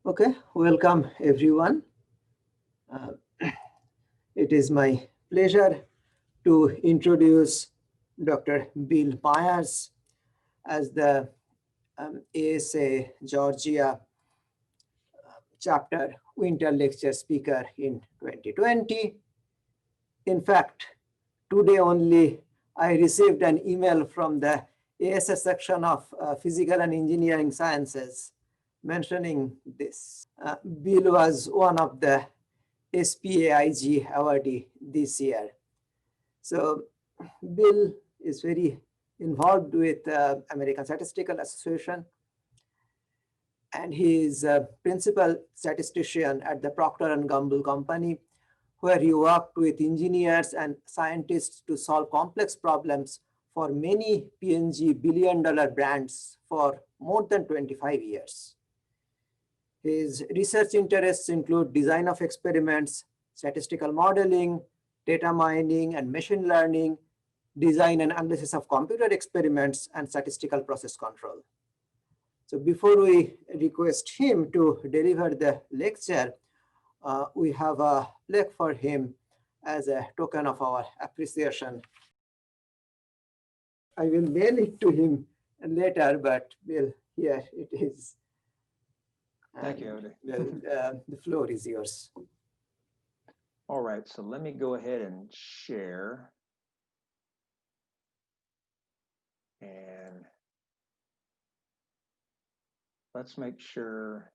Okay, welcome everyone. It is my pleasure to introduce Dr. Bill Myers as the ASA Georgia chapter winter lecture speaker in 2020. In fact, today only I received an email from the ASA section of Physical and Engineering Sciences mentioning this. Bill was one of the SPAIG awardee this year. So Bill is very involved with American Statistical Association, and he is a principal statistician at the Proctor and Gamble company, where he worked with engineers and scientists to solve complex problems for many P&G billion-dollar brands for more than 25 years. His research interests include design of experiments, statistical modeling, data mining and machine learning, design and analysis of computer experiments, and statistical process control. So before we request him to deliver the lecture, we have a plaque for him as a token of our appreciation. I will mail it to him later, but Bill, here it is. Thank you, The floor is yours. All right, so let me go ahead and share. And let's make sure.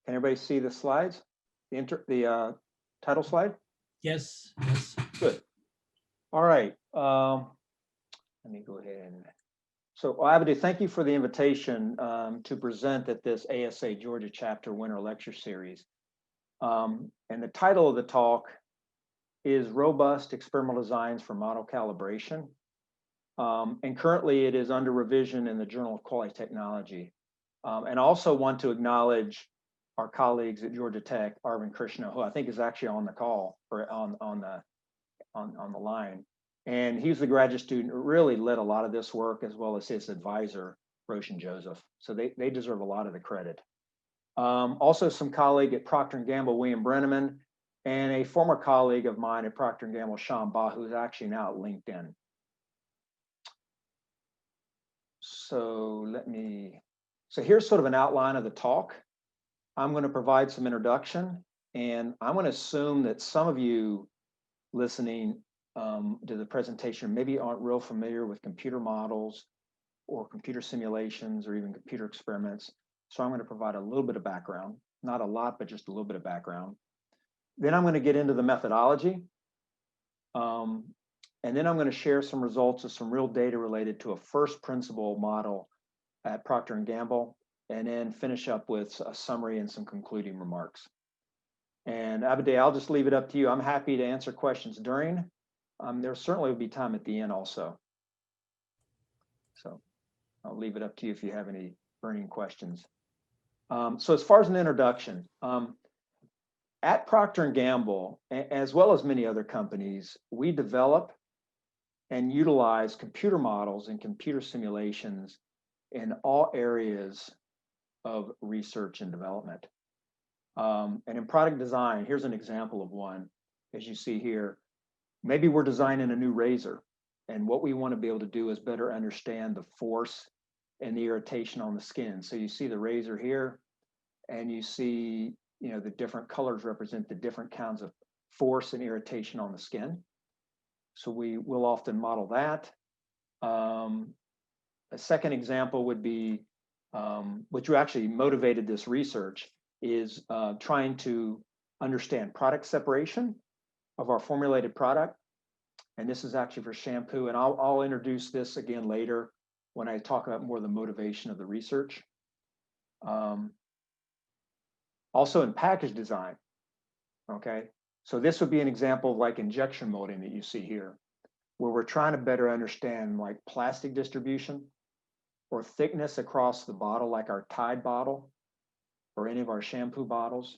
Can everybody see the slides? The title slide? Yes. Good. All right. Let me go ahead and. So Abdi, thank you for the invitation to present at this ASA Georgia Chapter Winter Lecture Series. And the title of the talk is Robust Experimental Designs for Model Calibration. And currently it is under revision in the Journal of Quality Technology. And I also want to acknowledge our colleagues at Georgia Tech, Arvind Krishna, who I think is actually on the call or on the line. And he's the graduate student who really led a lot of this work, as well as his advisor, Roshan Joseph. So they deserve a lot of the credit. Also some colleague at Proctor and Gamble, William Brenneman, and a former colleague of mine at Proctor and Gamble, Sean Baugh, who's actually now at LinkedIn. So here's sort of an outline of the talk. I'm going to provide some introduction, and I'm going to assume that some of you listening to the presentation maybe aren't real familiar with computer models or computer simulations or even computer experiments. So I'm going to provide a little bit of background, not a lot, but just a little bit of background. Then I'm going to get into the methodology. And then I'm going to share some results of some real data related to a first principle model at Procter & Gamble, and then finish up with a summary and some concluding remarks. And Abide, I'll just leave it up to you. I'm happy to answer questions during. There certainly will be time at the end also. So I'll leave it up to you if you have any burning questions. So as far as an introduction, at Procter & Gamble, as well as many other companies, we develop and utilize computer models and computer simulations in all areas of research and development. And in product design, here's an example of one, as you see here. Maybe we're designing a new razor, and what we want to be able to do is better understand the force and the irritation on the skin. So you see the razor here, and you see, the different colors represent the different kinds of force and irritation on the skin. So we will often model that. A second example would be, which actually motivated this research, is trying to understand product separation of our formulated product. And this is actually for shampoo. And I'll introduce this again later when I talk about more of the motivation of the research. Also in package design, okay? So this would be an example of like injection molding that you see here, where we're trying to better understand like plastic distribution or thickness across the bottle, like our Tide bottle or any of our shampoo bottles.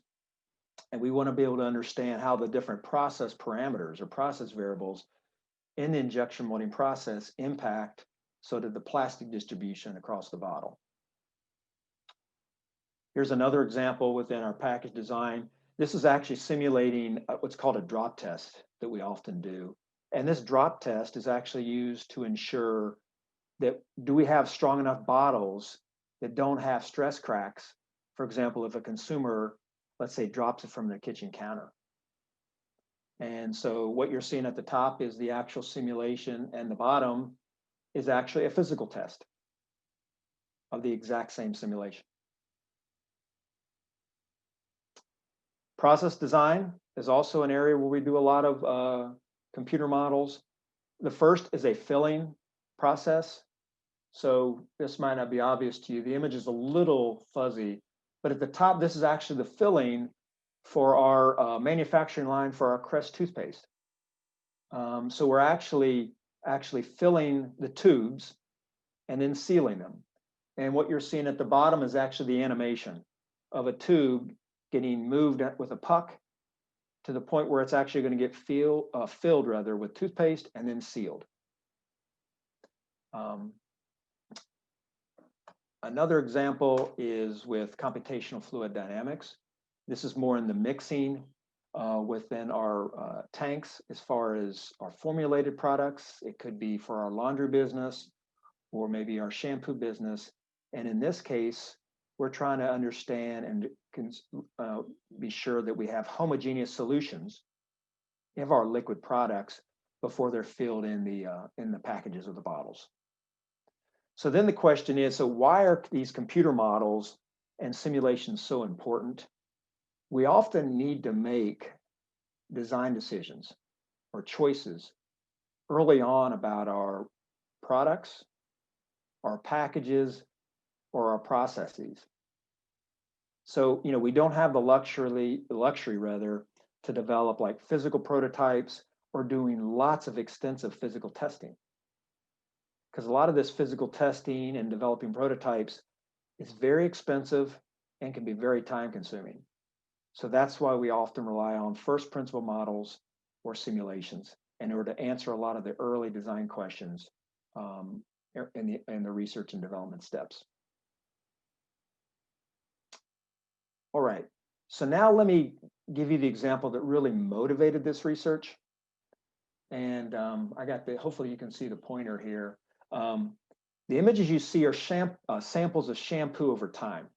And we want to be able to understand how the different process parameters or process variables in the injection molding process impact sort of the plastic distribution across the bottle. Here's another example within our package design. This is actually simulating what's called a drop test that we often do. And this drop test is actually used to ensure that do we have strong enough bottles that don't have stress cracks. For example, if a consumer, let's say, drops it from their kitchen counter. And so what you're seeing at the top is the actual simulation, and the bottom is actually a physical test of the exact same simulation. Process design is also an area where we do a lot of computer models. The first is a filling process. So this might not be obvious to you. The image is a little fuzzy, but at the top, this is actually the filling for our manufacturing line for our Crest toothpaste. So we're actually filling the tubes and then sealing them. And what you're seeing at the bottom is actually the animation of a tube getting moved with a puck to the point where it's actually going to get filled rather with toothpaste and then sealed. Another example is with computational fluid dynamics. This is more in the mixing within our tanks as far as our formulated products. It could be for our laundry business or maybe our shampoo business. And in this case, we're trying to understand and be sure that we have homogeneous solutions of our liquid products before they're filled in the packages of the bottles. So then the question is, so why are these computer models and simulations so important? We often need to make design decisions or choices early on about our products, our packages, or our processes. So, we don't have the luxury to develop like physical prototypes or doing lots of extensive physical testing. Because a lot of this physical testing and developing prototypes is very expensive and can be very time consuming. So that's why we often rely on first principle models or simulations in order to answer a lot of the early design questions in the research and development steps. All right, so now let me give you the example that really motivated this research. And hopefully you can see the pointer here. The images you see are samples of shampoo over time.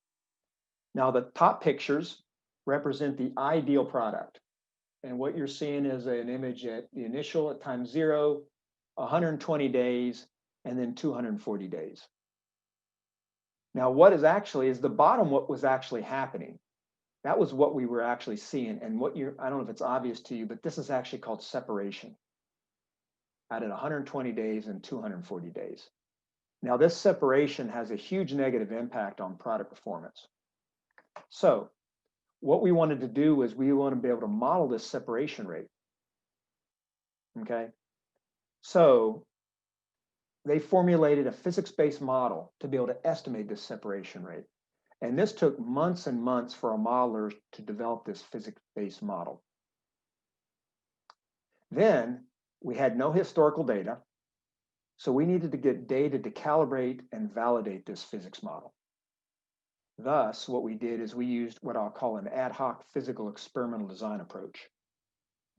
Now the top pictures represent the ideal product. And what you're seeing is an image at the initial at time 0, 120 days, and then 240 days. Now what is the bottom what was actually happening. That was what we were actually seeing. And I don't know if it's obvious to you, but this is actually called separation at 120 days and 240 days. Now this separation has a huge negative impact on product performance. So what we wanted to do is we want to be able to model this separation rate. Okay. So they formulated a physics-based model to be able to estimate this separation rate. And this took months and months for our modelers to develop this physics-based model. Then we had no historical data. So we needed to get data to calibrate and validate this physics model. Thus, what we did is we used what I'll call an ad hoc physical experimental design approach.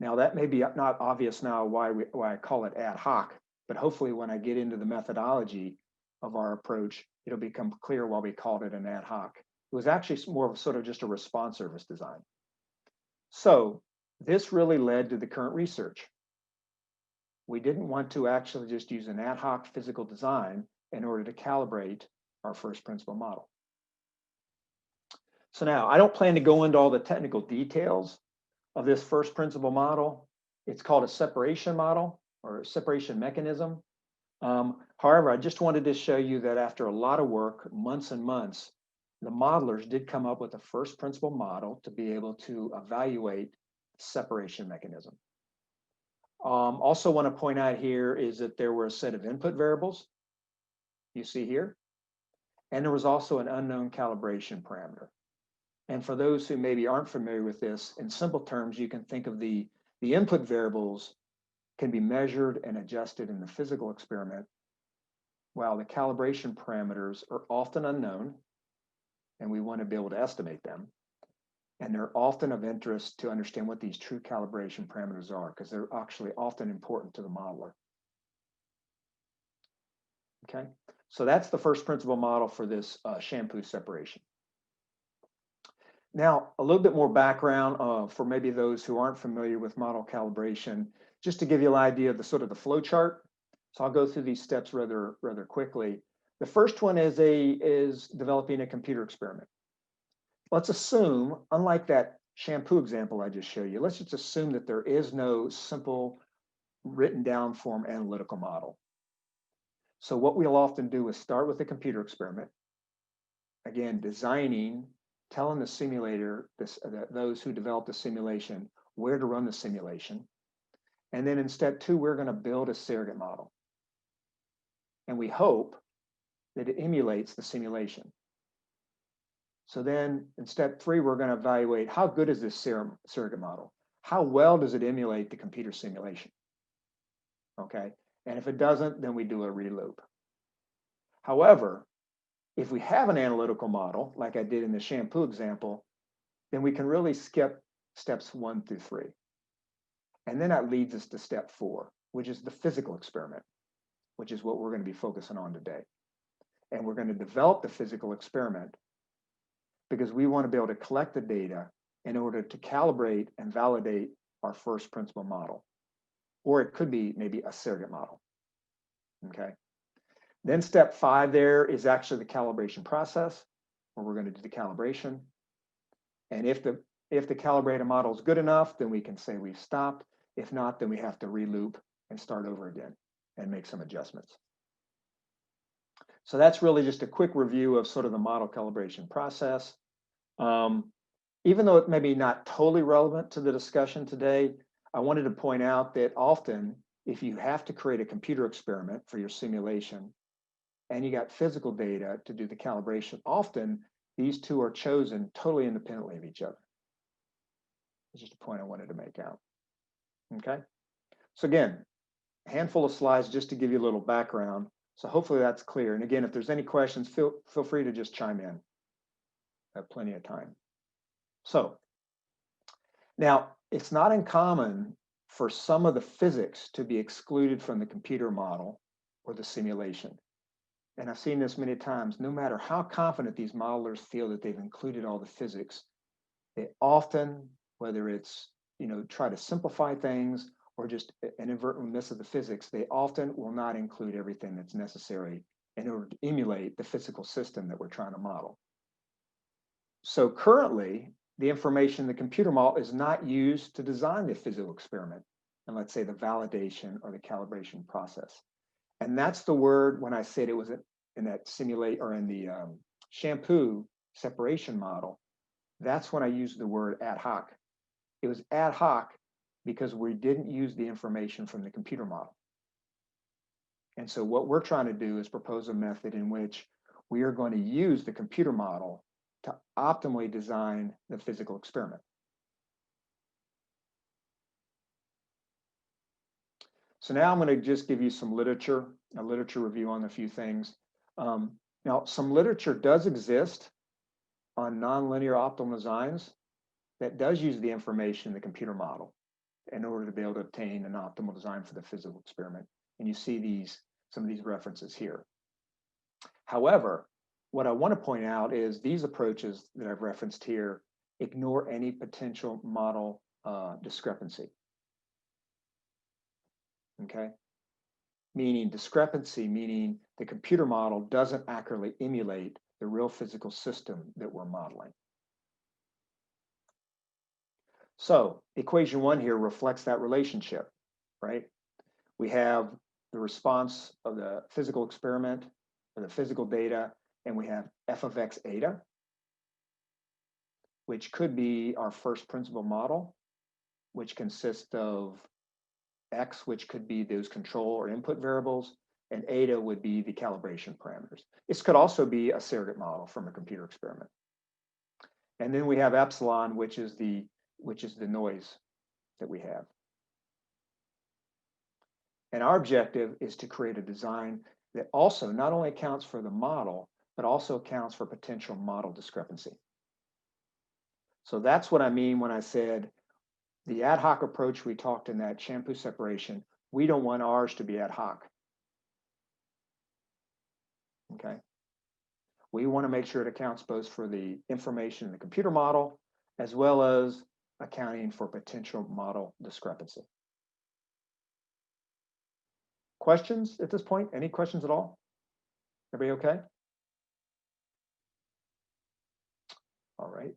Now that may be not obvious now why I call it ad hoc, but hopefully when I get into the methodology of our approach, it'll become clear why we called it an ad hoc. It was actually more of sort of just a response service design. So this really led to the current research. We didn't want to actually just use an ad hoc physical design in order to calibrate our first principle model. So now I don't plan to go into all the technical details of this first principle model. It's called a separation model or a separation mechanism. However, I just wanted to show you that after a lot of work, months and months, the modelers did come up with a first principle model to be able to evaluate the separation mechanism. Also want to point out here is that there were a set of input variables you see here, and there was also an unknown calibration parameter. And for those who maybe aren't familiar with this, in simple terms, you can think of the input variables can be measured and adjusted in the physical experiment, while the calibration parameters are often unknown and we want to be able to estimate them. And they're often of interest to understand what these true calibration parameters are, because they're actually often important to the modeler. Okay, so that's the first principal model for this shampoo separation. Now, a little bit more background for maybe those who aren't familiar with model calibration, just to give you an idea of the sort of the flow chart. So I'll go through these steps rather quickly. The first one is developing a computer experiment. Let's assume, unlike that shampoo example I just showed you, let's just assume that there is no simple written down form analytical model. So what we'll often do is start with a computer experiment. Again, designing, telling the simulator, those who develop the simulation, where to run the simulation. And then in step 2, we're going to build a surrogate model. And we hope that it emulates the simulation. So then in step 3, we're going to evaluate how good is this surrogate model? How well does it emulate the computer simulation? Okay, and if it doesn't, then we do a reloop. However, if we have an analytical model, like I did in the shampoo example, then we can really skip steps 1 through 3. And then that leads us to step 4, which is the physical experiment, which is what we're going to be focusing on today. And we're going to develop the physical experiment because we want to be able to collect the data in order to calibrate and validate our first principal model. Or it could be maybe a surrogate model. Okay. Then step 5 there is actually the calibration process, where we're going to do the calibration. And if the calibrated model is good enough, then we can say we've stopped. If not, then we have to reloop and start over again and make some adjustments. So that's really just a quick review of sort of the model calibration process. Even though it may be not totally relevant to the discussion today, I wanted to point out that often, if you have to create a computer experiment for your simulation, and you got physical data to do the calibration, often these two are chosen totally independently of each other. It's just a point I wanted to make out. Okay, so again, a handful of slides just to give you a little background. So hopefully that's clear. And again, if there's any questions, feel free to just chime in. I have plenty of time. So now it's not uncommon for some of the physics to be excluded from the computer model or the simulation. And I've seen this many times. No matter how confident these modelers feel that they've included all the physics, they often, whether it's try to simplify things or just inadvertently miss of the physics, they often will not include everything that's necessary in order to emulate the physical system that we're trying to model. So currently, the information in the computer model is not used to design the physical experiment, and let's say the validation or the calibration process. And that's the word when I said it was in that simulate or in the shampoo separation model. That's when I used the word ad hoc. It was ad hoc because we didn't use the information from the computer model. And so what we're trying to do is propose a method in which we are going to use the computer model to optimally design the physical experiment. So now I'm going to just give you some literature, a literature review on a few things. Now, some literature does exist on nonlinear optimal designs that does use the information in the computer model in order to be able to obtain an optimal design for the physical experiment. And you see some of these references here. However, what I want to point out is these approaches that I've referenced here ignore any potential model discrepancy. Okay? Meaning discrepancy, meaning the computer model doesn't accurately emulate the real physical system that we're modeling. So equation 1 here reflects that relationship, right? We have the response of the physical experiment or the physical data, and we have f of x eta, which could be our first principal model, which consists of x, which could be those control or input variables, and eta would be the calibration parameters. This could also be a surrogate model from a computer experiment. And then we have epsilon, which is the noise that we have. And our objective is to create a design that also not only accounts for the model, but also accounts for potential model discrepancy. So that's what I mean when I said the ad hoc approach we talked in that shampoo separation, we don't want ours to be ad hoc. Okay. We want to make sure it accounts both for the information in the computer model as well as accounting for potential model discrepancy. Questions at this point? Any questions at all? Everybody okay? All right.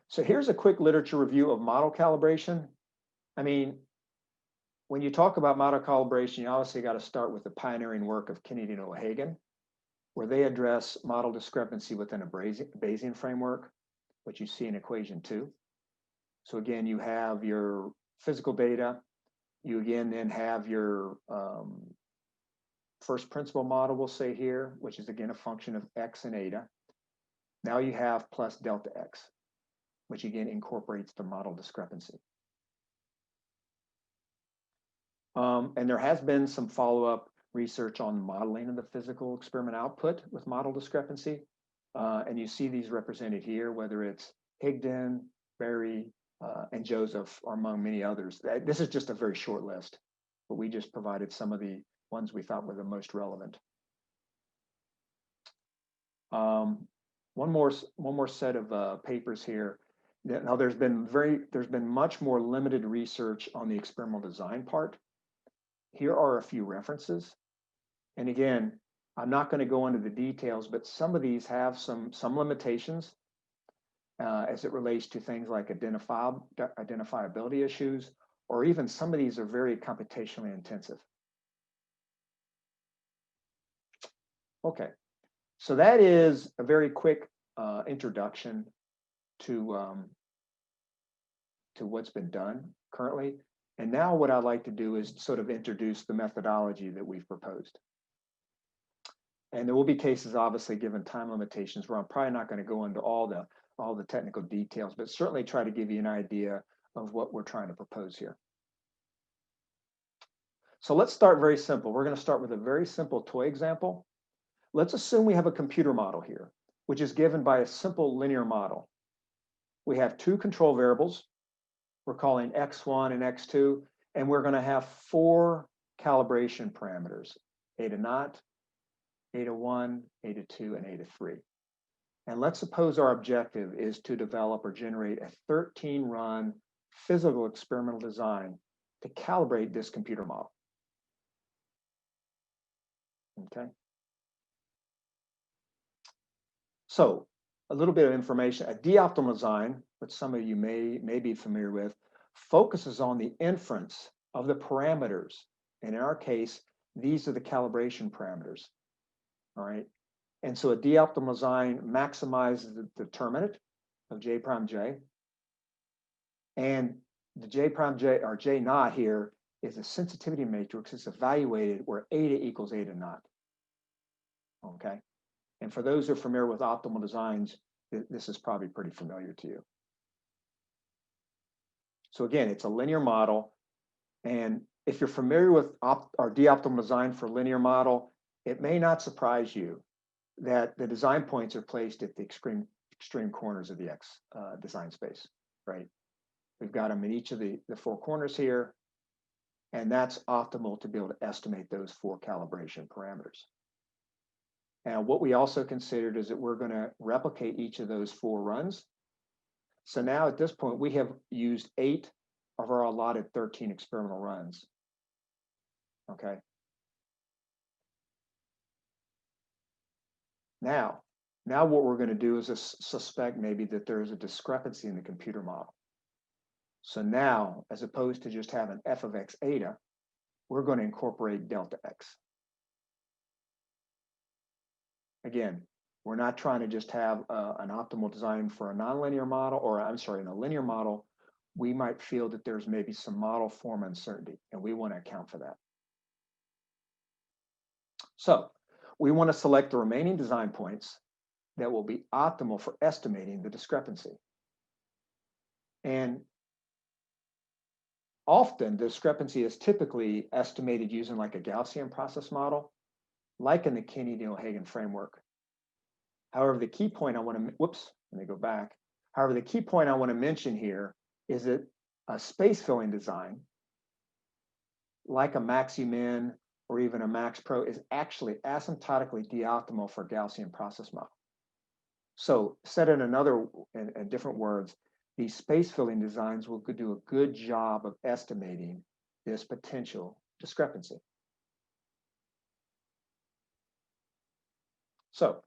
So here's a quick literature review of model calibration. I mean, when you talk about model calibration, you obviously got to start with the pioneering work of Kennedy and O'Hagan, where they address model discrepancy within a Bayesian framework, which you see in equation 2. So again, you have your physical data. You again then have your first principle model, we'll say here, which is again a function of x and eta. Now you have plus delta x, which again incorporates the model discrepancy. And there has been some follow-up research on modeling of the physical experiment output with model discrepancy. And you see these represented here, whether it's Higdon, Berry, and Joseph, or among many others. This is just a very short list, but we just provided some of the ones we thought were the most relevant. One more set of papers here. Now there's been much more limited research on the experimental design part. Here are a few references. And again, I'm not going to go into the details, but some of these have some limitations as it relates to things like identifiability issues, or even some of these are very computationally intensive. Okay, so that is a very quick introduction to what's been done currently. And now what I'd like to do is sort of introduce the methodology that we've proposed. And there will be cases, obviously, given time limitations, where I'm probably not going to go into all the technical details, but certainly try to give you an idea of what we're trying to propose here. So let's start very simple. We're going to start with a very simple toy example. Let's assume we have a computer model here, which is given by a simple linear model. We have two control variables. We're calling x1 and x2, and we're going to have 4 calibration parameters: eta naught, eta 1, eta 2, and eta 3. And let's suppose our objective is to develop or generate a 13-run physical experimental design to calibrate this computer model. Okay. So a little bit of information. A d-optimal design, which some of you may be familiar with, focuses on the inference of the parameters. And in our case, these are the calibration parameters. All right. And so a d-optimal design maximizes the determinant of j prime j. And the j prime j, or j naught here, is a sensitivity matrix. It's evaluated where eta equals eta naught. Okay. And for those who are familiar with optimal designs, this is probably pretty familiar to you. So again, it's a linear model. And if you're familiar with our d-optimal design for linear model, it may not surprise you that the design points are placed at the extreme corners of the X design space, right? We've got them in each of the 4 corners here, and that's optimal to be able to estimate those 4 calibration parameters. And what we also considered is that we're going to replicate each of those 4 runs. So now at this point, we have used 8 of our allotted 13 experimental runs. Okay. Now what we're going to do is suspect maybe that there's a discrepancy in the computer model. So now, as opposed to just having f of x eta, we're going to incorporate delta x. Again, we're not trying to just have an optimal design for a nonlinear model, or I'm sorry, in a linear model. We might feel that there's maybe some model form uncertainty, and we want to account for that. So we want to select the remaining design points that will be optimal for estimating the discrepancy. And often the discrepancy is typically estimated using like a Gaussian process model. like in the Kennedy-O'Hagan framework. However, the key point I want to, whoops, let me go back. However, the key point I want to mention here is that a space filling design, like a maxi-min or even a max pro, is actually asymptotically de-optimal for Gaussian process model. So said in different words, these space filling designs will do a good job of estimating this potential discrepancy. So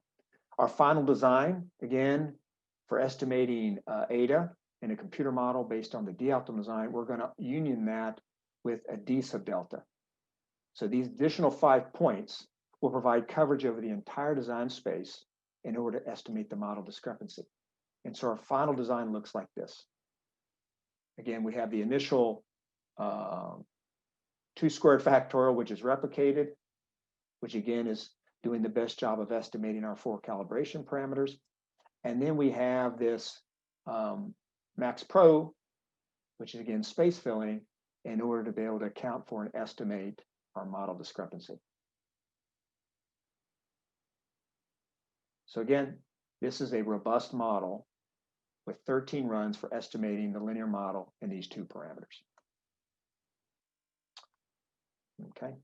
our final design, again, for estimating ADA in a computer model based on the de-optimal design, we're going to union that with a D sub delta. So these additional 5 points will provide coverage over the entire design space in order to estimate the model discrepancy. And so our final design looks like this. Again, we have the initial 2 squared factorial, which is replicated, which again is doing the best job of estimating our 4 calibration parameters. And then we have this max pro, which is again space filling, in order to be able to account for and estimate our model discrepancy. So again, this is a robust model with 13 runs for estimating the linear model in these 2 parameters. Okay.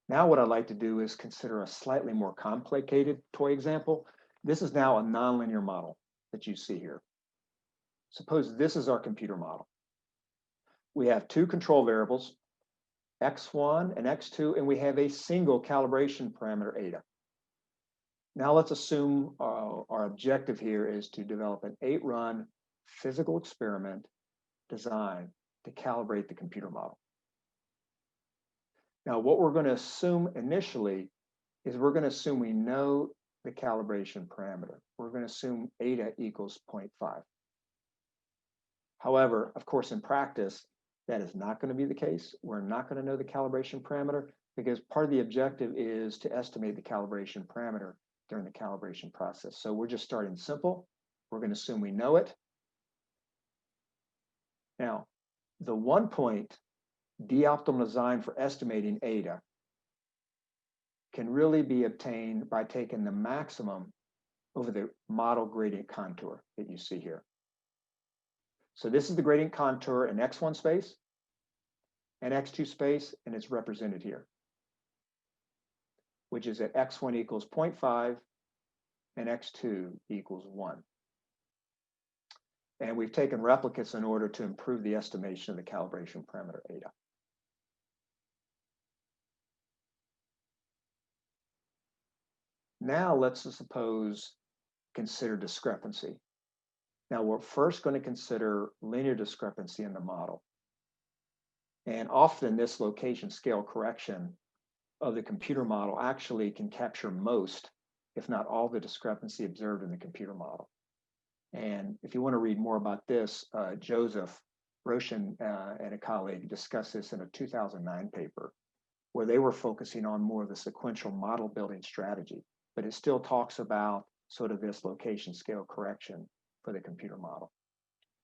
Now what I'd like to do is consider a slightly more complicated toy example. This is now a nonlinear model that you see here. Suppose this is our computer model. We have 2 control variables, x1 and x2, and we have a single calibration parameter, eta. Now let's assume our objective here is to develop an 8-run physical experiment design to calibrate the computer model. Now, what we're going to assume initially is we're going to assume we know the calibration parameter. We're going to assume eta equals 0.5. However, of course, in practice, that is not going to be the case. We're not going to know the calibration parameter because part of the objective is to estimate the calibration parameter during the calibration process. So we're just starting simple. We're going to assume we know it. Now, the 1-point de-optimal design for estimating eta can really be obtained by taking the maximum over the model gradient contour that you see here. So this is the gradient contour in x1 space and x2 space, and it's represented here, which is at x1 equals 0.5 and x2 equals 1. And we've taken replicates in order to improve the estimation of the calibration parameter eta. Now let's suppose consider discrepancy. Now we're first going to consider linear discrepancy in the model. And often this location scale correction of the computer model actually can capture most, if not all, the discrepancy observed in the computer model. And if you want to read more about this, Joseph Roshan and a colleague discussed this in a 2009 paper where they were focusing on more of the sequential model building strategy, but it still talks about sort of this location scale correction for the computer model.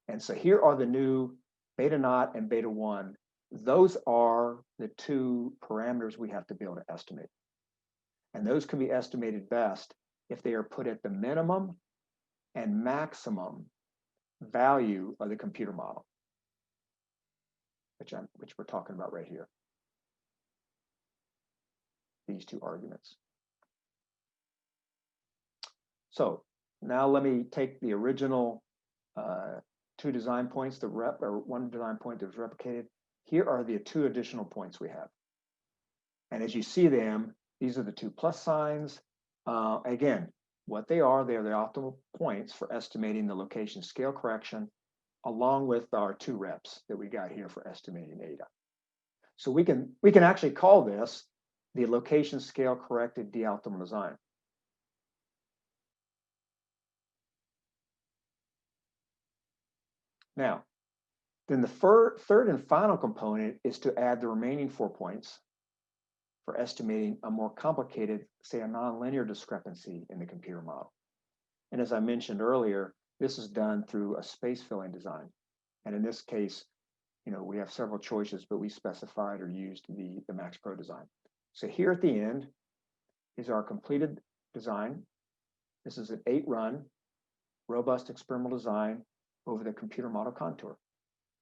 And so here are the new beta naught and beta 1. Those are the 2 parameters we have to be able to estimate. And those can be estimated best if they are put at the minimum and maximum value of the computer model, which we're talking about right here. These 2 arguments. So now let me take the original 2 design points, or 1 design point that was replicated. Here are the 2 additional points we have. And as you see them, these are the 2 plus signs. Again, what they are the optimal points for estimating the location scale correction, along with our 2 reps that we got here for estimating eta. So we can actually call this the location scale corrected de-optimal design. Now, then the third and final component is to add the remaining 4 points for estimating a more complicated, say, a nonlinear discrepancy in the computer model. And as I mentioned earlier, this is done through a space filling design. And in this case, we have several choices, but we specified or used the Max Pro design. So here at the end is our completed design. This is an 8-run, robust experimental design over the computer model contour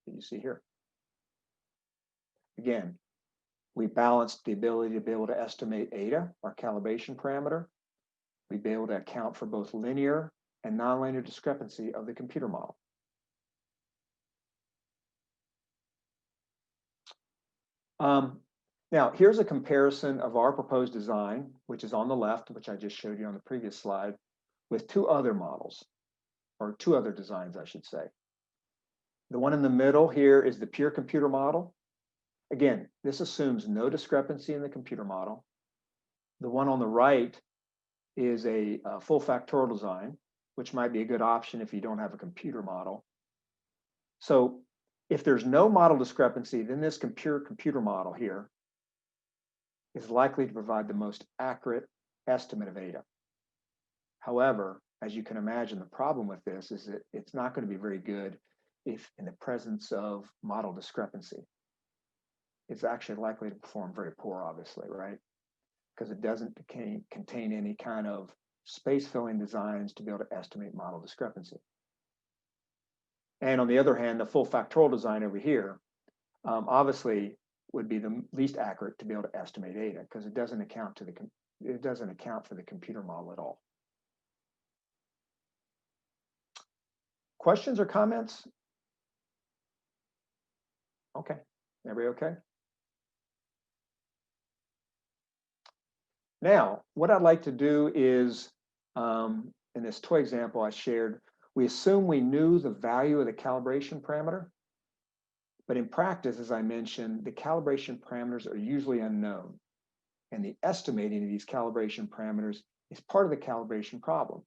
that you see here. Again, we balanced the ability to be able to estimate eta, our calibration parameter. We'd be able to account for both linear and nonlinear discrepancy of the computer model. Now, here's a comparison of our proposed design, which is on the left, which I just showed you on the previous slide, with 2 other models, or 2 other designs, I should say. The one in the middle here is the pure computer model. Again, this assumes no discrepancy in the computer model. The one on the right is a full factorial design, which might be a good option if you don't have a computer model. So if there's no model discrepancy, then this computer model here is likely to provide the most accurate estimate of eta. However, as you can imagine, the problem with this is that it's not going to be very good if in the presence of model discrepancy. It's actually likely to perform very poor, obviously, right? Because it doesn't contain any kind of space-filling designs to be able to estimate model discrepancy. And on the other hand, the full factorial design over here obviously would be the least accurate to be able to estimate eta because it doesn't account for the computer model at all. Questions or comments? Okay, everybody okay? Now, what I'd like to do is, in this toy example I shared, we assume we knew the value of the calibration parameter, but in practice, as I mentioned, the calibration parameters are usually unknown, and the estimating of these calibration parameters is part of the calibration problem,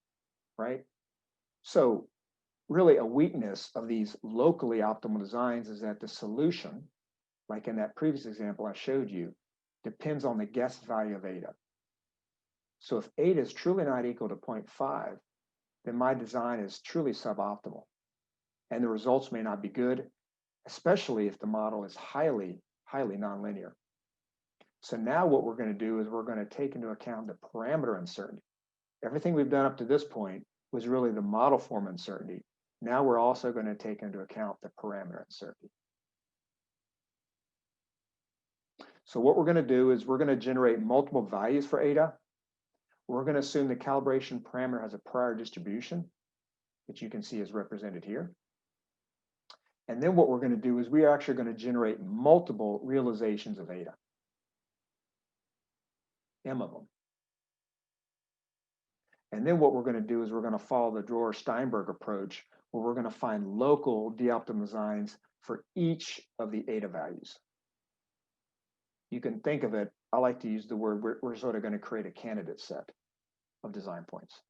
right? So really a weakness of these locally optimal designs is that the solution, like in that previous example I showed you, depends on the guessed value of eta. So if eta is truly not equal to 0.5, then my design is truly suboptimal. And the results may not be good, especially if the model is highly nonlinear. So now what we're going to do is we're going to take into account the parameter uncertainty. Everything we've done up to this point was really the model form uncertainty. Now we're also going to take into account the parameter uncertainty. So what we're going to do is we're going to generate multiple values for eta. We're going to assume the calibration parameter has a prior distribution, which you can see is represented here. And then what we're going to do is we are actually going to generate multiple realizations of eta, M of them. And then what we're going to do is we're going to follow the Dror-Steinberg approach, where we're going to find local de-optimal designs for each of the eta values. You can think of it, I like to use the word, we're sort of going to create a candidate set of design points.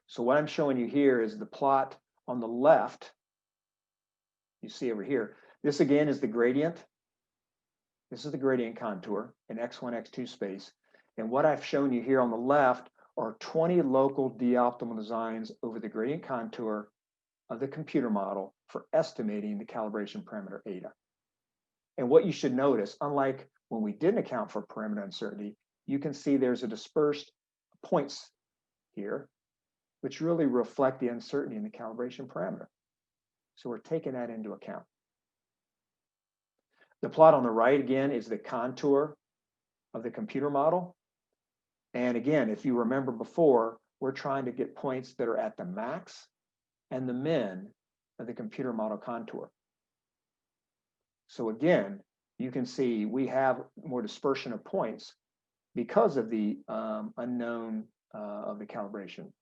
So what I'm showing you here is the plot on the left. You see over here, this again is the gradient. This is the gradient contour in X1, X2 space. And what I've shown you here on the left are 20 local de-optimal designs over the gradient contour of the computer model for estimating the calibration parameter eta. And what you should notice, unlike when we didn't account for parameter uncertainty, you can see there's a dispersed points here, which really reflect the uncertainty in the calibration parameter. So we're taking that into account. The plot on the right, again, is the contour of the computer model. And again, if you remember before, we're trying to get points that are at the max and the min of the computer model contour. So again, you can see we have more dispersion of points because of the unknown of the calibration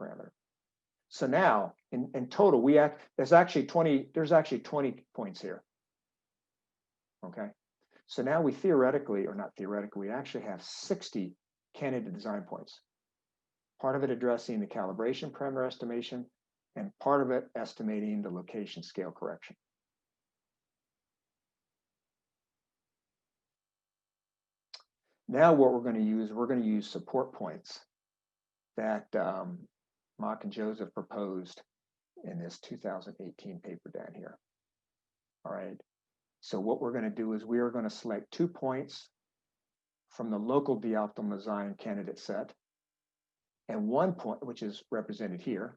parameter. So now, in total, there's actually 20 points here. Okay, so now we theoretically, or not theoretically, we actually have 60 candidate design points. Part of it addressing the calibration parameter estimation, and part of it estimating the location scale correction. Now what we're going to use support points that Mock and Joseph proposed in this 2018 paper down here. All right. So what we're going to do is we are going to select 2 points from the local d-optimal design candidate set, and 1 point, which is represented here.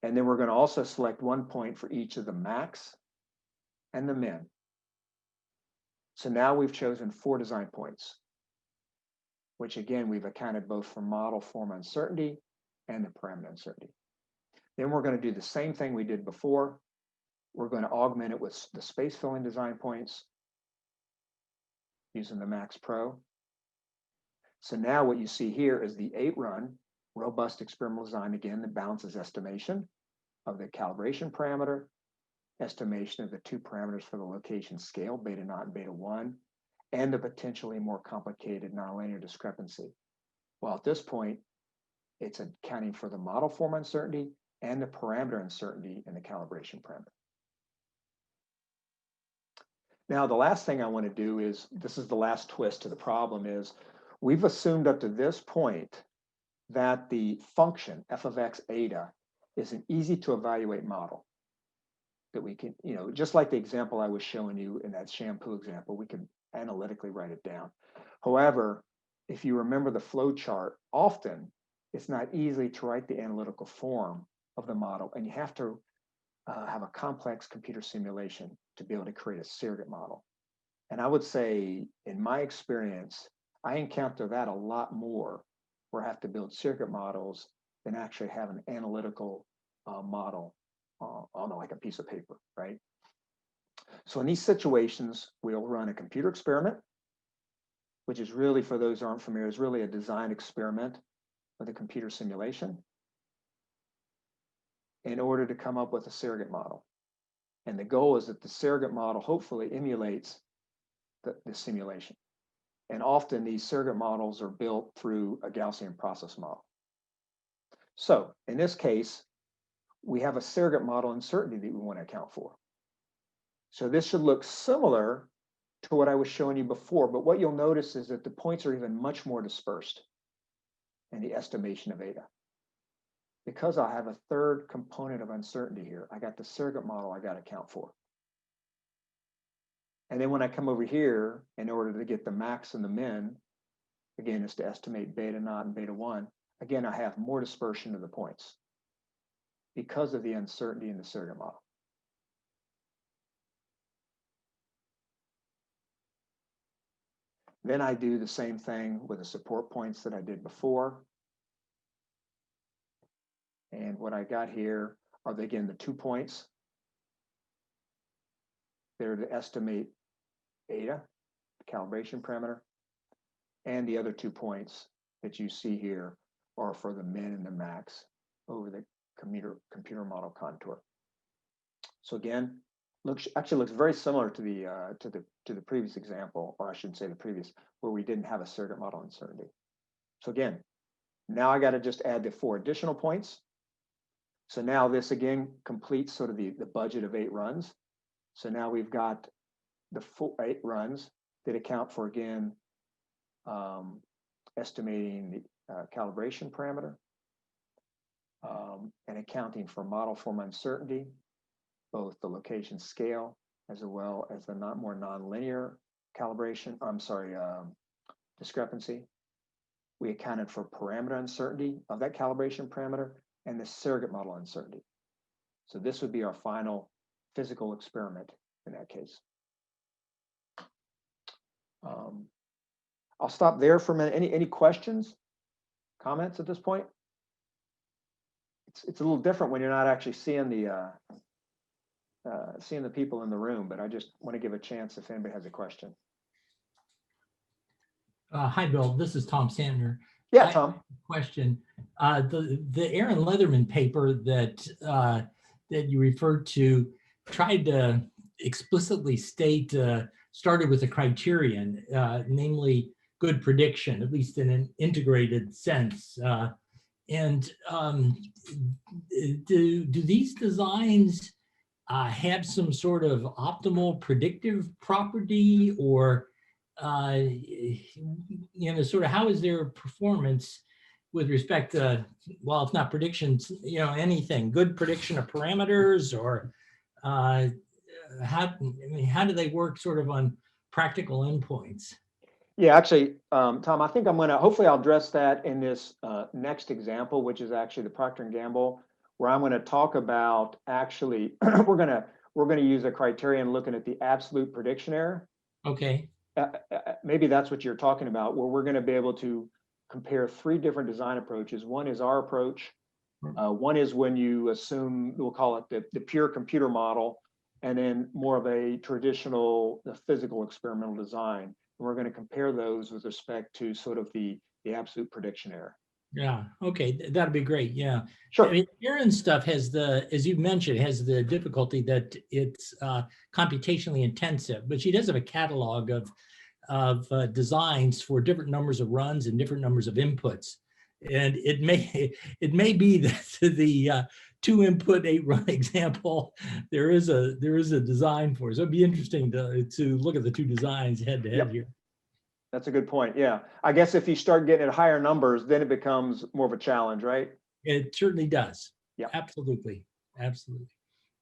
And then we're going to also select 1 point for each of the max and the min. So now we've chosen 4 design points, which again, we've accounted both for model form uncertainty and the parameter uncertainty. Then we're going to do the same thing we did before. We're going to augment it with the space filling design points using the Max Pro. So now what you see here is the 8-run robust experimental design, again, that balances estimation of the calibration parameter, estimation of the 2 parameters for the location scale, beta naught and beta 1, and the potentially more complicated nonlinear discrepancy. Well, at this point, it's accounting for the model form uncertainty and the parameter uncertainty in the calibration parameter. Now, the last thing I want to do is, this is the last twist to the problem, is we've assumed up to this point that the function f of x eta is an easy to evaluate model that we can, just like the example I was showing you in that shampoo example, we can analytically write it down. However, if you remember the flow chart, often it's not easy to write the analytical form of the model, and you have to have a complex computer simulation to be able to create a surrogate model. And I would say, in my experience, I encounter that a lot more where I have to build surrogate models than actually have an analytical model on like a piece of paper, right? So in these situations, we'll run a computer experiment, which is really, for those who aren't familiar, is really a design experiment with a computer simulation in order to come up with a surrogate model. And the goal is that the surrogate model hopefully emulates the simulation. And often these surrogate models are built through a Gaussian process model. So in this case, we have a surrogate model uncertainty that we want to account for. So this should look similar to what I was showing you before, but what you'll notice is that the points are even much more dispersed in the estimation of eta. Because I have a third component of uncertainty here, I got the surrogate model I got to account for. And then when I come over here, in order to get the max and the min, again, is to estimate beta naught and beta 1, again, I have more dispersion of the points because of the uncertainty in the surrogate model. Then I do the same thing with the support points that I did before. And what I got here are, again, the 2 points. They're to estimate eta, the calibration parameter, and the other 2 points that you see here are for the min and the max over the computer model contour. So again, actually looks very similar to the previous example, or I should say the previous, where we didn't have a surrogate model uncertainty. So again, now I got to just add the 4 additional points. So now this again completes sort of the budget of 8 runs. So now we've got the 8 runs that account for, again, estimating the calibration parameter and accounting for model form uncertainty, both the location scale as well as the more nonlinear calibration, discrepancy. We accounted for parameter uncertainty of that calibration parameter and the surrogate model uncertainty. So this would be our final physical experiment in that case. I'll stop there for a minute. Any questions, comments at this point? It's a little different when you're not actually seeing the people in the room, but I just want to give a chance if anybody has a question. Hi, Bill. This is Tom Sandner. Yeah, Tom. Question. The Aaron Leatherman paper that you referred to tried to explicitly state, started with a criterion, namely good prediction, at least in an integrated sense. And do these designs have some sort of optimal predictive property, or sort of how is their performance with respect to, well, if not predictions, anything, good prediction of parameters, or how do they work sort of on practical endpoints? Yeah, actually, Tom, I think hopefully I'll address that in this next example, which is actually the Proctor and Gamble, where I'm going to talk about actually, we're going to use a criterion looking at the absolute prediction error. Okay. Maybe that's what you're talking about, where we're going to be able to compare 3 different design approaches. One is our approach. One is when you assume, we'll call it the pure computer model, and then more of a traditional physical experimental design. And we're going to compare those with respect to sort of the absolute prediction error. Yeah. Okay. That'd be great. Yeah. Sure. I mean, Aaron's stuff has as you mentioned, has the difficulty that it's computationally intensive, but she does have a catalog of designs for different numbers of runs and different numbers of inputs. And it may be that the 2 input 8 run example, there is a design for it. So it'd be interesting to look at the 2 designs head to head here. That's a good point. Yeah. I guess if you start getting at higher numbers, then it becomes more of a challenge, right? It certainly does. Yeah. Absolutely. Absolutely.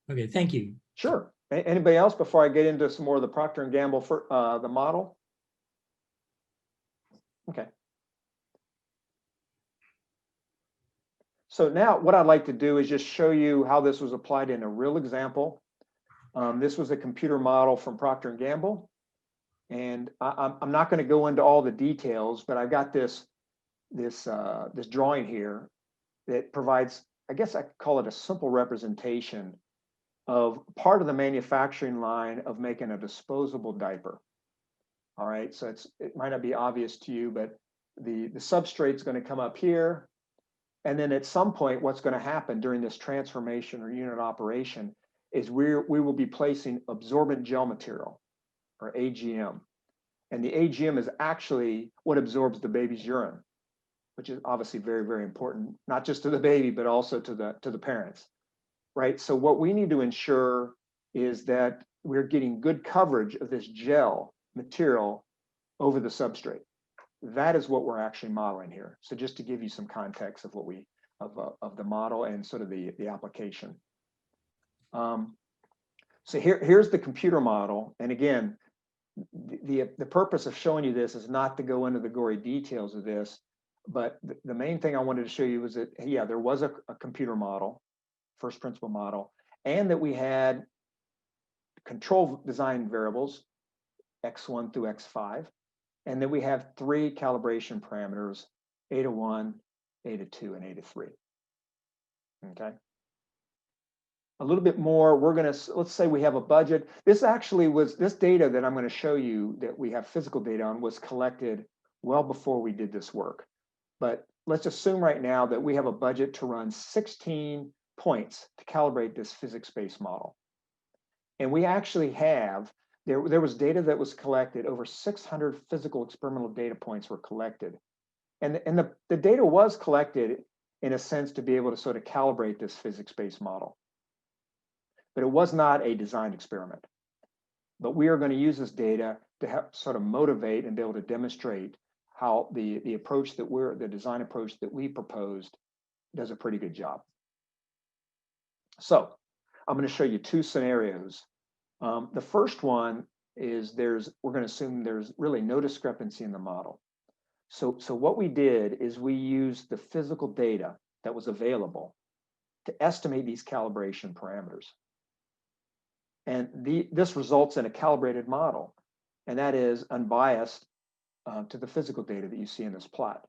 Okay. Thank you. Sure. Anybody else before I get into some more of the Proctor and Gamble for the model? Okay. So now what I'd like to do is just show you how this was applied in a real example. This was a computer model from Proctor and Gamble. And I'm not going to go into all the details, but I've got this drawing here that provides, I guess I could call it a simple representation of part of the manufacturing line of making a disposable diaper. All right, so it might not be obvious to you, but the substrate is going to come up here. And then at some point, what's going to happen during this transformation or unit operation is we will be placing absorbent gel material, or AGM. And the AGM is actually what absorbs the baby's urine, which is obviously very, very important, not just to the baby, but also to the parents, right? So what we need to ensure is that we're getting good coverage of this gel material over the substrate. That is what we're actually modeling here. So just to give you some context of what of the model and sort of the application. So here's the computer model. And again, the purpose of showing you this is not to go into the gory details of this, but the main thing I wanted to show you was that, yeah, there was a computer model, first principle model, and that we had control design variables, X1 through X5, and then we have 3 calibration parameters, A-1, A-2, and A-3. Okay. A little bit more, let's say we have a budget. This data that I'm going to show you that we have physical data on was collected well before we did this work. But let's assume right now that we have a budget to run 16 points to calibrate this physics-based model. And we actually have, there was data that was collected, over 600 physical experimental data points were collected. And the data was collected in a sense to be able to sort of calibrate this physics-based model. But it was not a designed experiment. But we are going to use this data to help sort of motivate and be able to demonstrate how the design approach that we proposed does a pretty good job. So I'm going to show you 2 scenarios. The first one is we're going to assume there's really no discrepancy in the model. So what we did is we used the physical data that was available to estimate these calibration parameters. And this results in a calibrated model, and that is unbiased to the physical data that you see in this plot.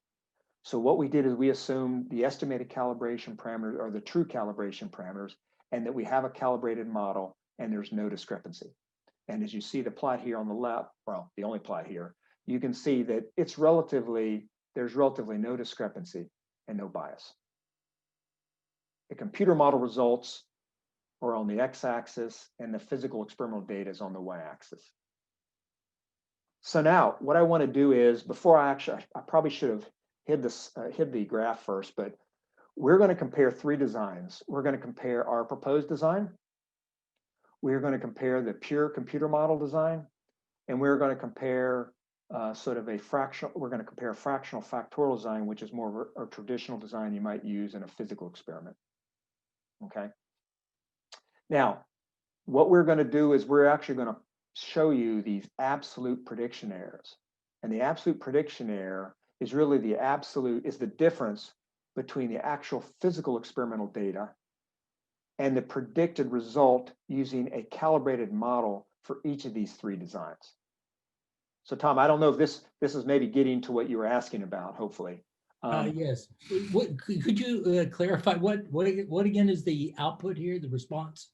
So what we did is we assumed the estimated calibration parameters are the true calibration parameters, and that we have a calibrated model and there's no discrepancy. And as you see the plot here on the left, well, the only plot here, you can see that there's relatively no discrepancy and no bias. The computer model results are on the x-axis and the physical experimental data is on the y-axis. So now what I want to do is, I probably should have hid the graph first, but we're going to compare 3 designs. We're going to compare our proposed design. We're going to compare the pure computer model design, and we're going to compare fractional factorial design, which is more of a traditional design you might use in a physical experiment. Okay. Now, what we're going to do is we're actually going to show you these absolute prediction errors. And the absolute prediction error is really the difference between the actual physical experimental data and the predicted result using a calibrated model for each of these three designs. So Tom, I don't know if this is maybe getting to what you were asking about, hopefully. Yes. Could you clarify what again is the output here, the response?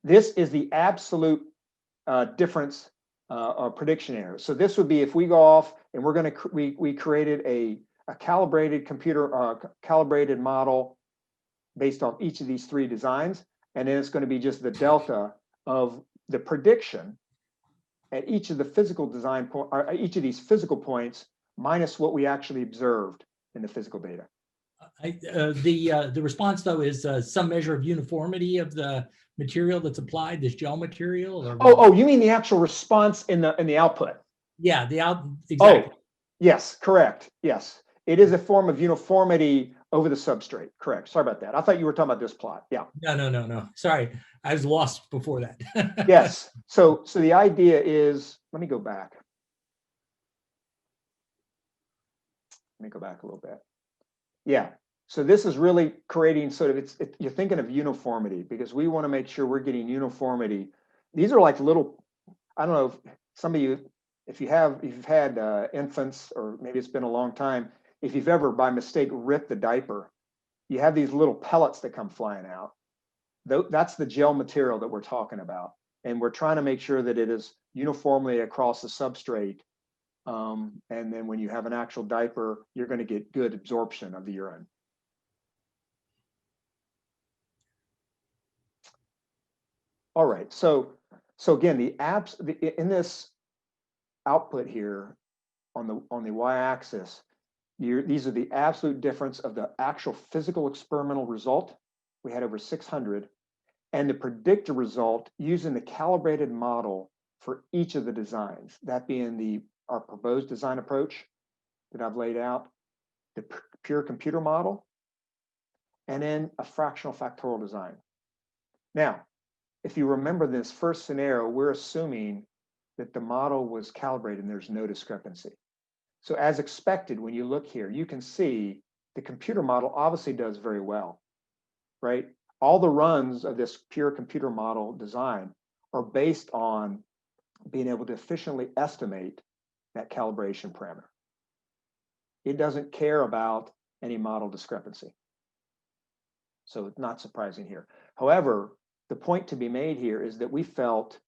This is the absolute difference or prediction error. So this would be if we go off and we created a calibrated calibrated model based off each of these three designs, and then it's going to be just the delta of the prediction at each of the physical design point, or each of these physical points minus what we actually observed in the physical data. The response though is some measure of uniformity of the material that's applied, this gel material. Or oh, you mean the actual response in the output? Yeah, exactly. Oh, yes, correct. Yes, it is a form of uniformity over the substrate. Correct. Sorry about that. I thought you were talking about this plot. Yeah. No. Sorry, I was lost before that. Yes. So the idea is, let me go back. Let me go back a little bit. Yeah. So this is really creating sort of, you're thinking of uniformity because we want to make sure we're getting uniformity. These are like little, I don't know if some of you, if you've had infants, or maybe it's been a long time, if you've ever by mistake ripped the diaper, you have these little pellets that come flying out. That's the gel material that we're talking about. And we're trying to make sure that it is uniformly across the substrate. And then when you have an actual diaper, you're going to get good absorption of the urine. All right, so again, in this output here on the y-axis, these are the absolute difference of the actual physical experimental result. We had over 600, and the predictor result using the calibrated model for each of the designs, that being our proposed design approach that I've laid out, the pure computer model, and then a fractional factorial design. Now, if you remember this first scenario, we're assuming that the model was calibrated and there's no discrepancy. So as expected, when you look here, you can see the computer model obviously does very well, right? All the runs of this pure computer model design are based on being able to efficiently estimate that calibration parameter. It doesn't care about any model discrepancy. So it's not surprising here. However, the point to be made here is that we felt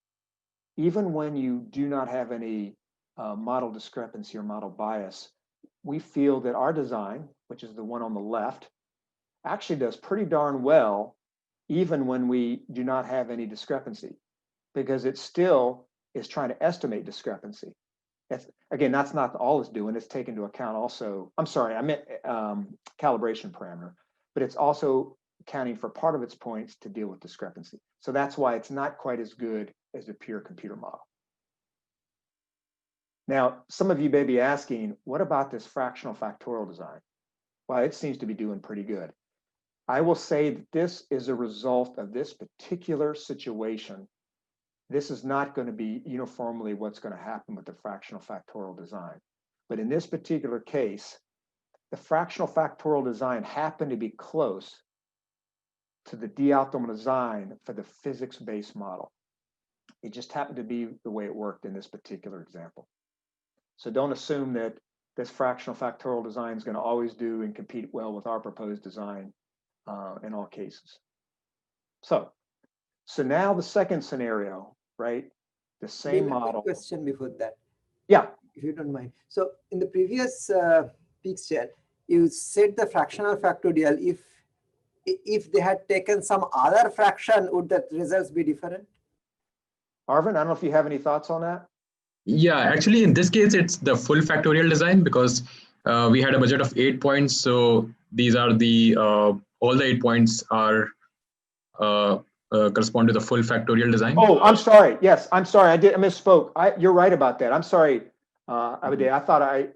even when you do not have any model discrepancy or model bias, we feel that our design, which is the one on the left, actually does pretty darn well even when we do not have any discrepancy, because it still is trying to estimate discrepancy. Again, that's not all it's doing. It's taking into account also, I'm sorry, I meant calibration parameter, but it's also accounting for part of its points to deal with discrepancy. So that's why it's not quite as good as the pure computer model. Now, some of you may be asking, what about this fractional factorial design? Well, it seems to be doing pretty good. I will say that this is a result of this particular situation. This is not going to be uniformly what's going to happen with the fractional factorial design. But in this particular case, the fractional factorial design happened to be close to the de-optimal design for the physics-based model. It just happened to be the way it worked in this particular example. So don't assume that this fractional factorial design is going to always do and compete well with our proposed design in all cases. So now the second scenario, right? The same model. Question before that. Yeah. If you don't mind. So in the previous picture, you said the fractional factorial, if they had taken some other fraction, would the results be different? Arvind, I don't know if you have any thoughts on that. Yeah, actually, in this case, it's the full factorial design because we had a budget of 8 points. So these are all the 8 points are correspond to the full factorial design. Oh, I'm sorry. Yes, I'm sorry. I misspoke. You're right about that. I'm sorry, Abide. I thought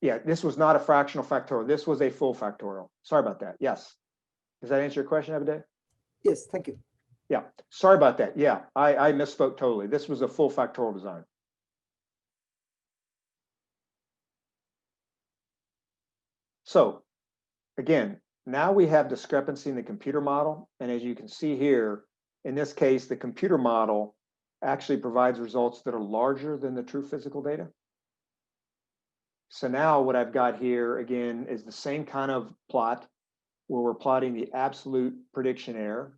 yeah, this was not a fractional factorial. This was a full factorial. Sorry about that. Yes. Does that answer your question, Abide? Yes, thank you. Yeah, sorry about that. Yeah, I misspoke totally. This was a full factorial design. So again, now we have discrepancy in the computer model. And as you can see here, in this case, the computer model actually provides results that are larger than the true physical data. So now what I've got here again is the same kind of plot where we're plotting the absolute prediction error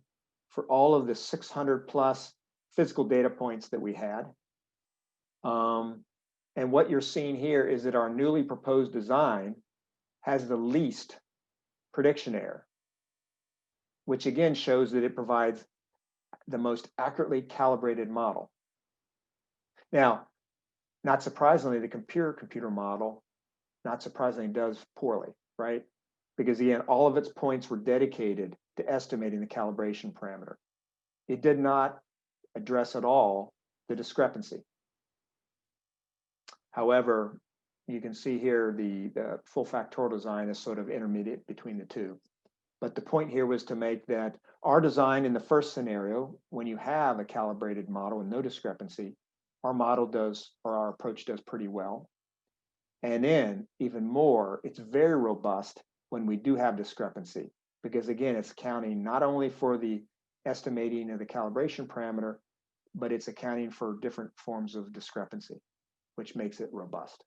for all of the 600 plus physical data points that we had. And what you're seeing here is that our newly proposed design has the least prediction error, which again shows that it provides the most accurately calibrated model. Now, not surprisingly, the computer model, not surprisingly, does poorly, right? Because again, all of its points were dedicated to estimating the calibration parameter. It did not address at all the discrepancy. However, you can see here the full factorial design is sort of intermediate between the two. But the point here was to make that our design in the first scenario, when you have a calibrated model and no discrepancy, our model does, or our approach does pretty well. And then even more, it's very robust when we do have discrepancy, because again, it's accounting not only for the estimating of the calibration parameter, but it's accounting for different forms of discrepancy, which makes it robust.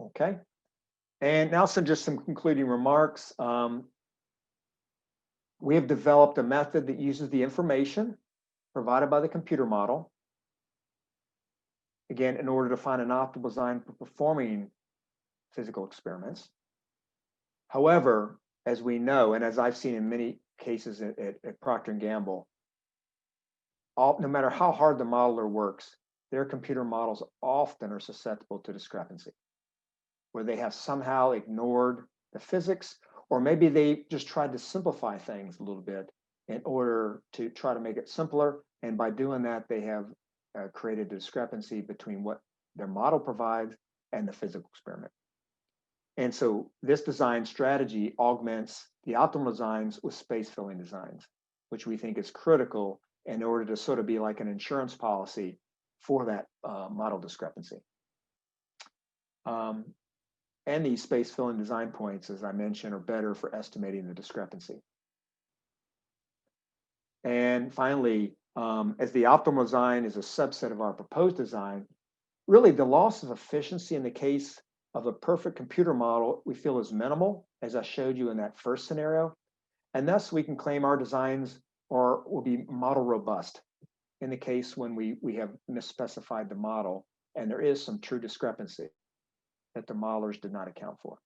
Okay. And now just some concluding remarks. We have developed a method that uses the information provided by the computer model, again, in order to find an optimal design for performing physical experiments. However, as we know, and as I've seen in many cases at Proctor and Gamble, no matter how hard the modeler works, their computer models often are susceptible to discrepancy, where they have somehow ignored the physics, or maybe they just tried to simplify things a little bit in order to try to make it simpler. And by doing that, they have created a discrepancy between what their model provides and the physical experiment. And so this design strategy augments the optimal designs with space filling designs, which we think is critical in order to sort of be like an insurance policy for that model discrepancy. And these space filling design points, as I mentioned, are better for estimating the discrepancy. And finally, as the optimal design is a subset of our proposed design, really the loss of efficiency in the case of a perfect computer model we feel is minimal, as I showed you in that first scenario. And thus we can claim our designs will be model robust in the case when we have misspecified the model and there is some true discrepancy that the modelers did not account for.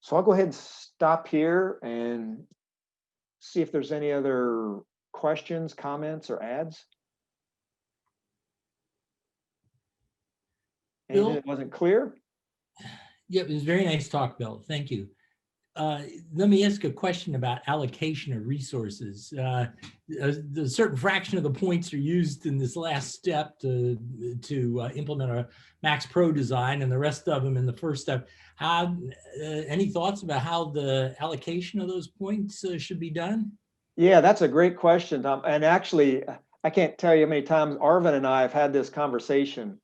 So I'll go ahead and stop here and see if there's any other questions, comments, or adds. Anything Bill? that wasn't clear? Yeah, it was very nice talk, Bill. Thank you. Let me ask a question about allocation of resources. A certain fraction of the points are used in this last step to implement a Max Pro design, and the rest of them in the first step. Any thoughts about how the allocation of those points should be done? Yeah, that's a great question, Tom. And actually, I can't tell you how many times Arvin and I have had this conversation.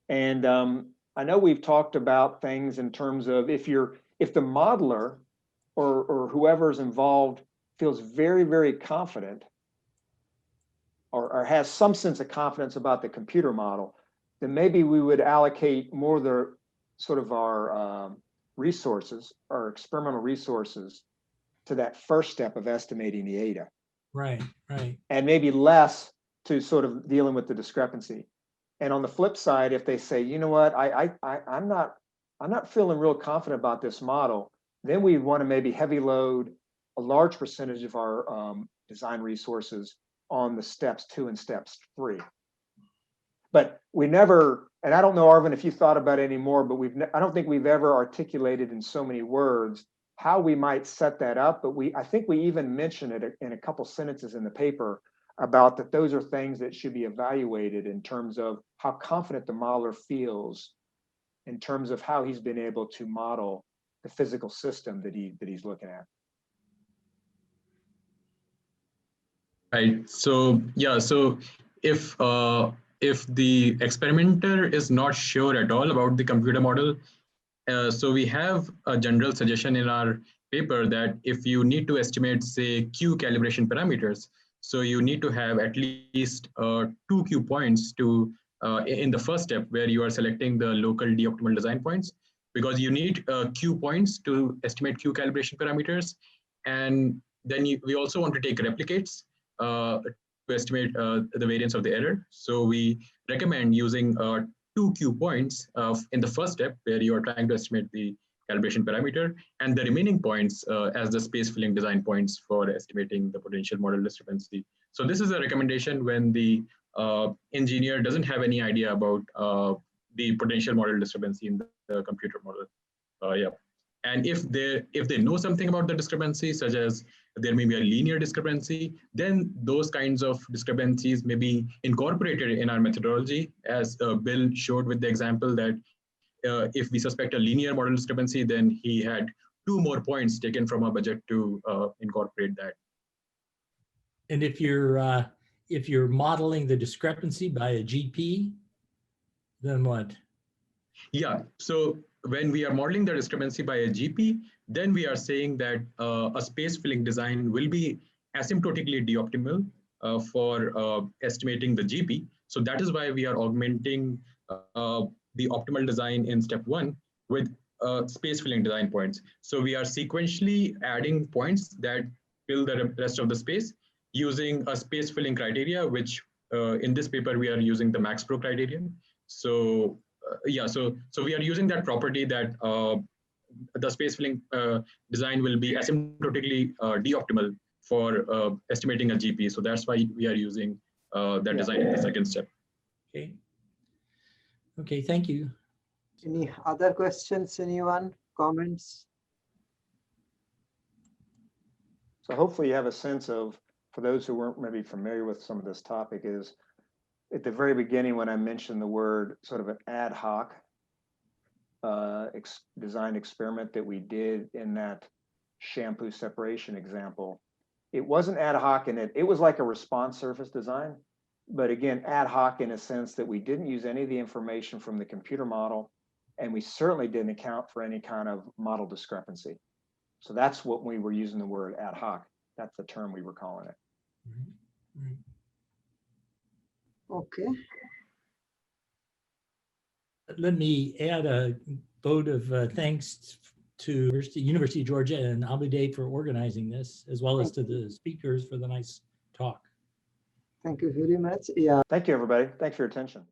And I know we've talked about things in terms of if the modeler or whoever's involved feels very, very confident or has some sense of confidence about the computer model, then maybe we would allocate more of the sort of our resources, our experimental resources, to that first step of estimating the ADA. Right. And maybe less to sort of dealing with the discrepancy. And on the flip side, if they say, you know what, I'm not feeling real confident about this model, then we want to maybe heavy load a large percentage of our design resources on the steps 2 and steps 3. But we never, and I don't know, Arvin, if you thought about it anymore, but I don't think we've ever articulated in so many words how we might set that up. But I think we even mentioned it in a couple sentences in the paper about that those are things that should be evaluated in terms of how confident the modeler feels in terms of how he's been able to model the physical system that he's looking at. Right. So yeah. So if the experimenter is not sure at all about the computer model, so we have a general suggestion in our paper that if you need to estimate, say, Q calibration parameters, so you need to have at least 2 Q points to in the first step where you are selecting the local d-optimal design points, because you need Q points to estimate Q calibration parameters. And then we also want to take replicates to estimate the variance of the error. So we recommend using 2 Q points in the first step where you are trying to estimate the calibration parameter, and the remaining points as the space filling design points for estimating the potential model discrepancy. So this is a recommendation when the engineer doesn't have any idea about the potential model discrepancy in the computer model. Yeah. And if they know something about the discrepancy, such as there may be a linear discrepancy, then those kinds of discrepancies may be incorporated in our methodology, as Bill showed with the example that if we suspect a linear model discrepancy, then he had 2 more points taken from our budget to incorporate that. And if you're modeling the discrepancy by a GP, then what? Yeah, so when we are modeling the discrepancy by a GP, then we are saying that a space filling design will be asymptotically d-optimal for estimating the GP. So that is why we are augmenting the optimal design in step 1 with space filling design points. So we are sequentially adding points that fill the rest of the space using a space filling criteria, which in this paper we are using the MaxPro criterion. So yeah, so we are using that property that the space filling design will be asymptotically d-optimal for estimating a GP. So that's why we are using that design in the second step. Okay. Okay, thank you. Any other questions, anyone? Comments? So hopefully you have a sense of, for those who weren't maybe familiar with some of this topic, is at the very beginning when I mentioned the word sort of an ad hoc design experiment that we did in that shampoo separation example, it wasn't ad hoc in it was like a response surface design, but again, ad hoc in a sense that we didn't use any of the information from the computer model, and we certainly didn't account for any kind of model discrepancy. So that's what we were using the word ad hoc. That's the term we were calling it. Right. Okay. Let me add a vote of thanks to University of Georgia and Abu for organizing this, as well as to the speakers for the nice talk. Thank you very much. Yeah. Thank you, everybody. Thanks for your attention.